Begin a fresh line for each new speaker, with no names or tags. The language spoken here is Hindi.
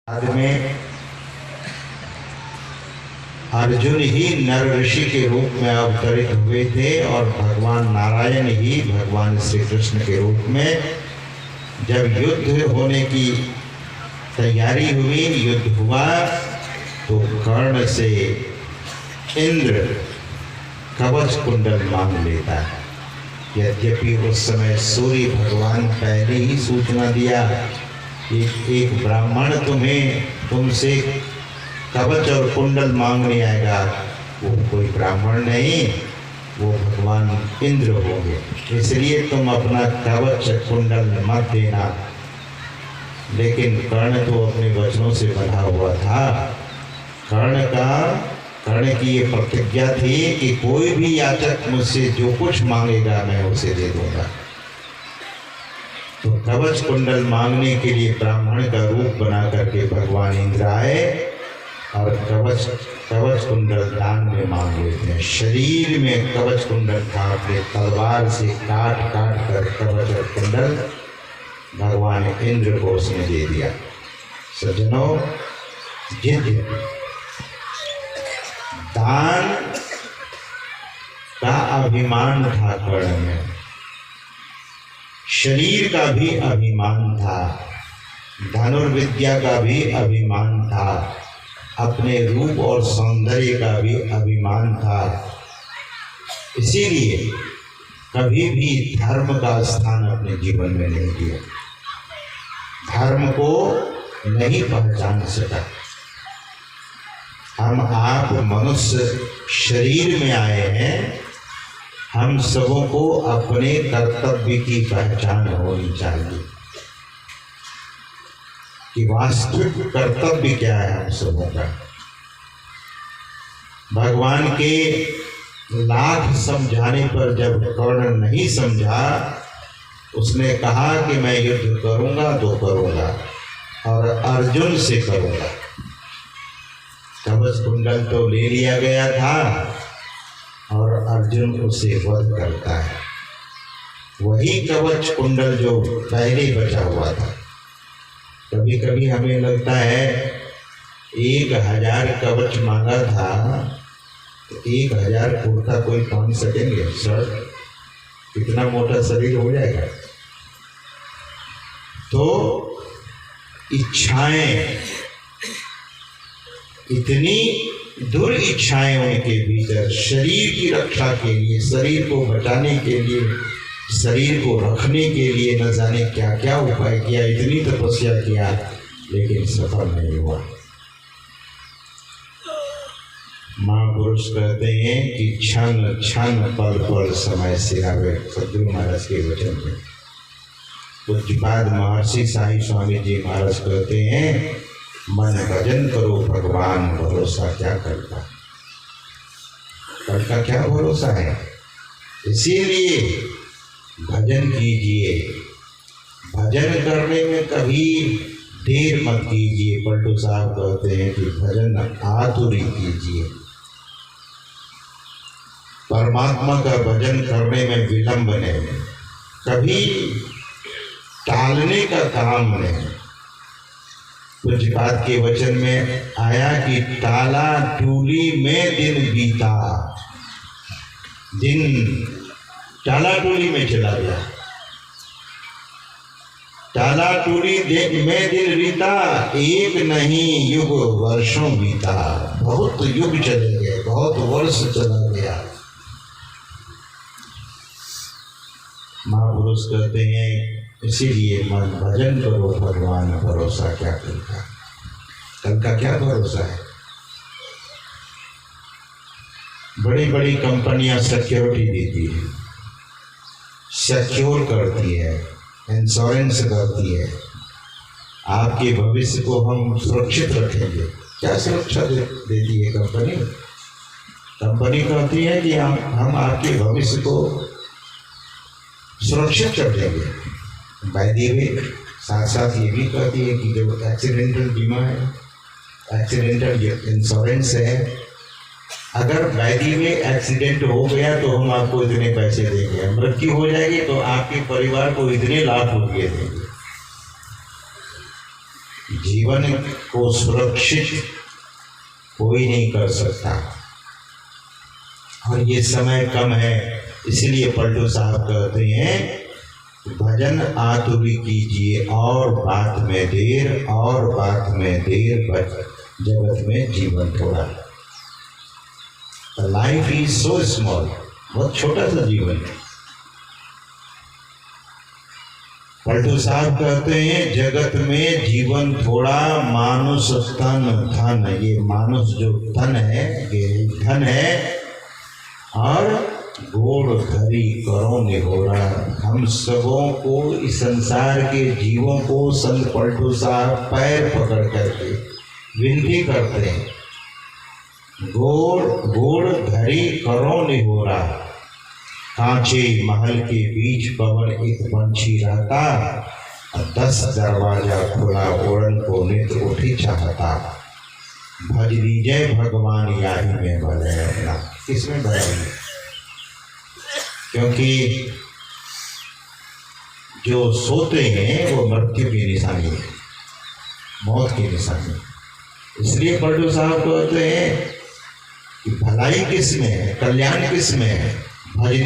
बाद में अर्जुन ही नर ऋषि के रूप में अवतरित हुए थे और भगवान नारायण ही भगवान श्री कृष्ण के रूप में जब युद्ध होने की तैयारी हुई, युद्ध हुआ, तो कर्ण से इंद्र कवच कुंडल मांग लेता है। यद्यपि उस समय सूर्य भगवान पहले ही सूचना दिया कि एक ब्राह्मण तुमसे कवच और कुंडल मांगने आएगा। वो कोई ब्राह्मण नहीं, वो भगवान इंद्र होंगे, इसलिए तुम अपना कवच कुंडल मत देना। लेकिन कर्ण तो अपने वचनों से बंधा हुआ था। कर्ण की ये प्रतिज्ञा थी कि कोई भी याचक मुझसे जो कुछ मांगेगा मैं उसे दे दूंगा। तो कवच कुंडल मांगने के लिए ब्राह्मण का रूप बना करके भगवान इंद्र आए और कवच कुंडल दान में मांग लेते हैं। शरीर में कवच कुंडल था, अपने तलवार से काट कर कवच और कुंडल भगवान इंद्र को उसने दे दिया। सज्जनों, जिद दान का अभिमान था कर्ण में, शरीर का भी अभिमान था, धनुर्विद्या का भी अभिमान था, अपने रूप और सौंदर्य का भी अभिमान था। इसीलिए कभी भी धर्म का स्थान अपने जीवन में नहीं दिया, धर्म को नहीं पहचान सका। हम आप मनुष्य शरीर में आए हैं, हम सबों को अपने कर्तव्य की पहचान होनी चाहिए कि वास्तविक कर्तव्य क्या है हम सबों का। भगवान के लाख समझाने पर जब कर्ण नहीं समझा, उसने कहा कि मैं युद्ध करूंगा तो करूंगा और अर्जुन से करूंगा। कवच कुंडल तो ले लिया गया था और अर्जुन उसे वध करता है। वही कवच कुंडल जो पहले बचा हुआ था। कभी कभी हमें लगता है 1000 कवच मांगा था तो 1000 कुर्ता कोई पहन सकेंगे? सर, कितना मोटा शरीर हो जाएगा। तो इच्छाएं, इतनी दुर इच्छाएं उनके भीतर, शरीर की रक्षा के लिए, शरीर को बचाने के लिए, शरीर को रखने के लिए न जाने क्या क्या उपाय किया, इतनी तपस्या किया, लेकिन सफल नहीं हुआ। महापुरुष कहते हैं कि क्षण क्षण पल पल समय से आवे। सद्गुरु महाराज के वचन में पूज्यपाद महर्षि साईं स्वामी जी महाराज कहते हैं, मन भजन करो भगवान, भरोसा क्या करता, कल का क्या भरोसा है। इसीलिए भजन कीजिए, भजन करने में कभी देर मत कीजिए। पलटू साहब कहते हैं कि भजन आतुरी कीजिए। परमात्मा का भजन करने में विलंब नहीं, कभी टालने का काम नहीं। पूज्यपाद के वचन में आया कि टाला टूली में दिन बीता, दिन टाला टूली में चला गया, टाला टूली में दिन बीता, एक नहीं युग वर्षों बीता। बहुत युग चले गए, बहुत वर्ष चला गया। महापुरुष कहते हैं, इसीलिए मन भजन करो भगवान, भरोसा क्या करता, कल का क्या भरोसा है। बड़ी बड़ी कंपनियां सिक्योरिटी देती है, सिक्योर करती है, इंश्योरेंस करती है, आपके भविष्य को हम सुरक्षित रखेंगे। क्या सुरक्षा देती है कंपनी? कंपनी कहती है कि हम आपके भविष्य को सुरक्षित कर देंगे। बाय द वे साथ साथ ये भी कहती है कि जो एक्सीडेंटल बीमा है, एक्सीडेंटल इंश्योरेंस है, अगर बाय द वे एक्सीडेंट हो गया तो हम आपको इतने पैसे देंगे, मृत्यु हो जाएगी तो आपके परिवार को इतने लाख रुपये देंगे। जीवन को सुरक्षित कोई नहीं कर सकता। और ये समय कम है, इसलिए पलटू साहब कहते हैं भजन आतुरी कीजिए और बात में देर, और बात में देर, जगत में जीवन थोड़ा। लाइफ इज सो स्मॉल, बहुत छोटा सा जीवन है। पलटू साहब कहते हैं जगत में जीवन थोड़ा, मानुष तन धन। ये मानुष जो तन है ये धन है, और गोड़ धरी करो निहोरा। हम सबों को, इस संसार के जीवों को संत पलटू साहब पैर पकड़ करके विनती करते हैं, गोड़ धरी करो निहोरा। कांचे महल के बीच पवन एक पंछी रहता, 10 दरवाजा खुला ओढ़न को नित उठी चाहता। भज लीजिए भगवान याही में भले अपना। किसमें भले? क्योंकि जो सोते हैं वो मृत्यु की निशानी है, मौत की निशानी। इसलिए पलटू साहब कहते हैं कि भलाई किस में है, कल्याण किस में है। भज